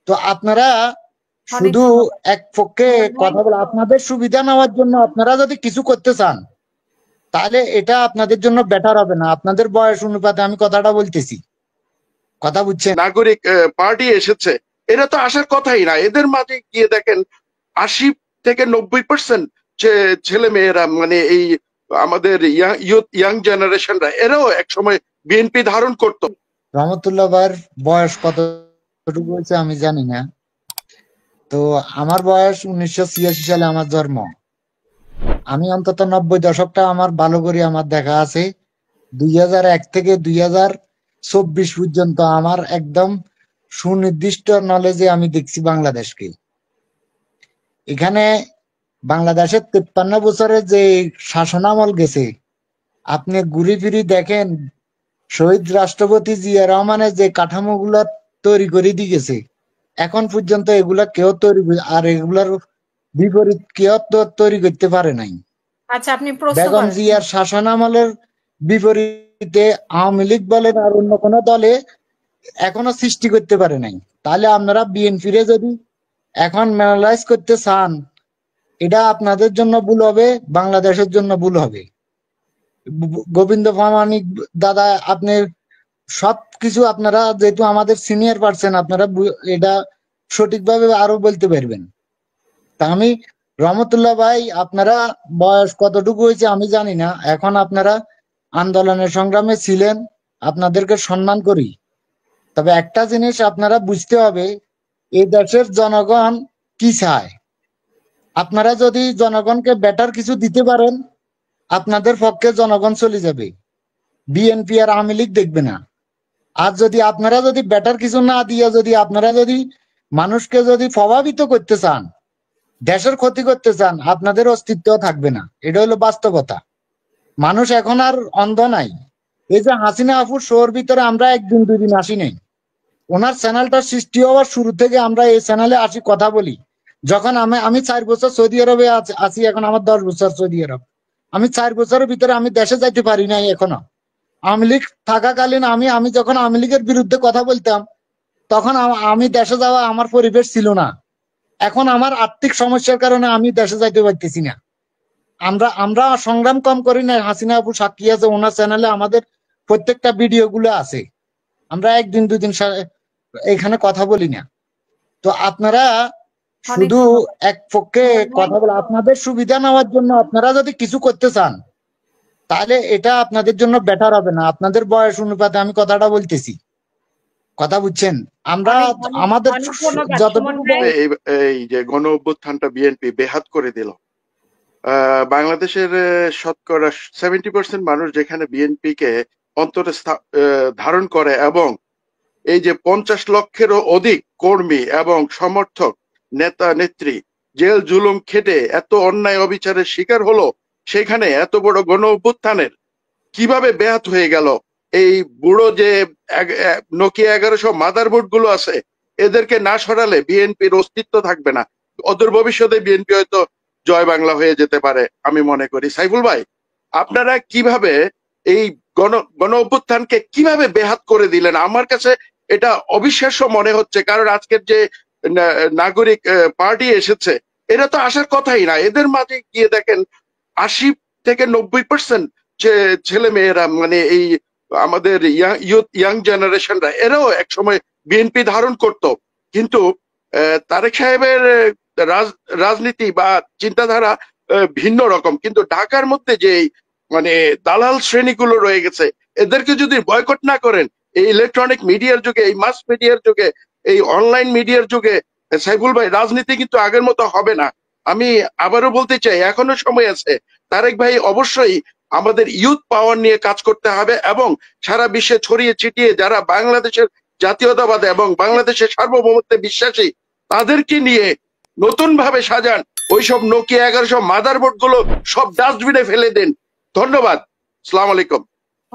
তো আপনারা শুধু এক পক্ষে কথা বলে আপনাদের সুবিধা নেওয়ার জন্য আপনারা যদি কিছু করতে চান তাহলে এটা আপনাদের জন্য বেটার হবে না। আপনাদের বয়স অনুপাতে আমি কথাটা বলতেছি, কথা বুঝছেন? নাগরিক পার্টি এসেছে, এরা তো আসার কথাই না। এদের মাঝে গিয়ে দেখেন 80 থেকে 90% ছেলে মেয়েরা, মানে এই আমাদের ইয়াং জেনারেশনরা, এরাও একসময় বিএনপি ধারণ করত। রহমতুল্লাহ ভাইয়ের বয়স কতটুকু হয়েছে আমি জানি না। তো আমার বয়স 1986 সালে আমার জন্ম। আমি অন্তত 90 দশকটা আমার ভালো করে আমার দেখা আছে। 2001 থেকে 2024 পর্যন্ত আমার একদম সুনির্দিষ্ট নলেজে আমি দেখছি বাংলাদেশকে। এখানে বাংলাদেশের 53 বছরের যে শাসনামল গেছে, আপনি ঘুরি ফিরি দেখেন শহীদ রাষ্ট্রপতি জিয়া রহমানের যে কাঠামোগুলো তৈরি করে দিয়ে গেছে, এখন পর্যন্ত এগুলা কেউ তৈরি, আর এগুলার বিপরীত কেউ তৈরি করতে পারে নাই। আচ্ছা, আপনি প্রশ্ন বেগম করেন। জিয়ার শাসনামলের বিপরীতে আওয়ামী লীগ বলেন আর অন্য কোন দলে এখনো সৃষ্টি করতে পারে নাই। তাহলে আপনারা বিএনপিরে যদি এখন ম্যানালাইজ করতে চান, এটা আপনাদের জন্য ভুল হবে, বাংলাদেশের জন্য ভুল হবে। গোবিন্দ প্রামাণিক দাদা, আপনি সবকিছু আপনারা যেহেতু আমাদের সিনিয়র পারসন, আপনারা এটা সঠিকভাবে আরো বলতে পারবেন। তা আমি রহমতুল্লাহ ভাই, আপনারা বয়স কতটুকু হয়েছে আমি জানি না, এখন আপনারা আন্দোলনের সংগ্রামে ছিলেন, আপনাদেরকে সম্মান করি। তবে একটা জিনিস আপনারা বুঝতে হবে, এই দেশের জনগণ কি চায়। আপনারা যদি জনগণকে বেটার কিছু দিতে পারেন, আপনাদের পক্ষে জনগণ চলে যাবে, বিএনপি আর আওয়ামী লীগ দেখবে না। আর যদি আপনারা যদি বেটার কিছু না দিয়ে যদি আপনারা যদি মানুষকে যদি প্রভাবিত করতে চান, দেশের ক্ষতি করতে চান, আপনাদের অস্তিত্ব থাকবে না। এটা হলো বাস্তবতা। মানুষ এখন আর অন্ধ নাই। এই যে হাসিনা আপুর শোর ভিতরে আমরা একদিন দুই দিন আসি নাই। ওনার চ্যানেলটা সৃষ্টি হওয়ার শুরু থেকে আমরা এই চ্যানেলে আসি, কথা বলি। যখন আমি 4 বছর সৌদি আরবে আছি, এখন আমার 10 বছর সৌদি আরব। আমি 4 বছরের ভিতরে আমি দেশে যাইতে পারি নাই এখনো। আওয়ামী লীগ থাকাকালীন আমি যখন আওয়ামী লীগের বিরুদ্ধে কথা বলতাম, তখন আমি দেশে যাওয়া আমার পরিবেশ ছিল না। এখন আমার আর্থিক সমস্যার কারণে আমি দেশে যাইতে পারতেছি না। আমরা সংগ্রাম কম করি না। হাসিনা আপু সাক্ষী আছে, ওনার চ্যানেলে আমাদের প্রত্যেকটা ভিডিও গুলো আছে। আমরা একদিন দুদিন এখানে কথা বলি না। তো আপনারা শুধু এক পক্ষে কথা বলে আপনাদের সুবিধা নেওয়ার জন্য আপনারা যদি কিছু করতে চান, তাহলে এটা আপনাদের জন্য বেটার হবে না। আপনাদের বয়স অনুপাতে আমি কথাটা বলতেছি, কথা বুঝছেন? আমরা আমাদের যতটুকু এই যে গণ অভ্যুত্থানটা বিএনপি বেহাত করে দিল, বাংলাদেশের শতকরা 70% মানুষ যেখানে বিএনপি কে অন্তরে ধারণ করে, এবং এই যে 50 লক্ষেরও অধিক কর্মী এবং সমর্থক, নেতা নেত্রী জেল জুলুম খেটে এত অন্যায় অবিচারের শিকার হলো, সেখানে এত বড় গণ অভ্যুত্থানের কিভাবে ব্যাহত হয়ে গেল? এই বুড়ো যে নোকিয়া 1100 মাদারবোর্ড গুলো আছে, এদেরকে না সরালে বিএনপির অস্তিত্ব থাকবে না। অদূর ভবিষ্যতে বিএনপি হয়তো জয় বাংলা হয়ে যেতে পারে আমি মনে করি। সাইফুল ভাই, আপনারা কিভাবে এই গণ অভ্যুত্থানকে কিভাবে বেহাত করে দিলেন? আমার কাছে এটা অবিশ্বাস্য মনে হচ্ছে, কারণ আজকের যে নাগরিক পার্টি এসেছে, এরা তো আসার কথাই না। এদের মাঝে গিয়ে দেখেন 80 থেকে 90% ছেলে মেয়েরা, মানে এই আমাদের ইয়াং জেনারেশনরা, এরাও একসময় বিএনপি ধারণ করত। কিন্তু তারেক সাহেবের রাজনীতি বা চিন্তাধারা ভিন্ন রকম। কিন্তু ঢাকার মধ্যে যে মানে দালাল শ্রেণীগুলো রয়ে গেছে, এদেরকে যদি বয়কট না করেন, এই ইলেকট্রনিক মিডিয়ার যুগে, এই মাস মিডিয়ার যুগে, এই অনলাইন মিডিয়ার যুগে, সাইফুল ভাই, রাজনীতি কিন্তু আগের মতো হবে না। আমি আবারও বলতে চাই, এখনো সময় আছে। তারেক ভাই, অবশ্যই আমাদের ইউথ পাওয়ার নিয়ে কাজ করতে হবে, এবং সারা বিশ্বে ছড়িয়ে ছিটিয়ে যারা বাংলাদেশের জাতীয়তাবাদ এবং বাংলাদেশের সার্বভৌমত্বে বিশ্বাসী, তাদেরকে নিয়ে নতুন ভাবে সাজান। ওইসব নোকিয়া 1100 মাদারবোর্ড গুলো সব ডাস্টবিনে ফেলে দেন। ধন্যবাদ। আসসালামু আলাইকুম।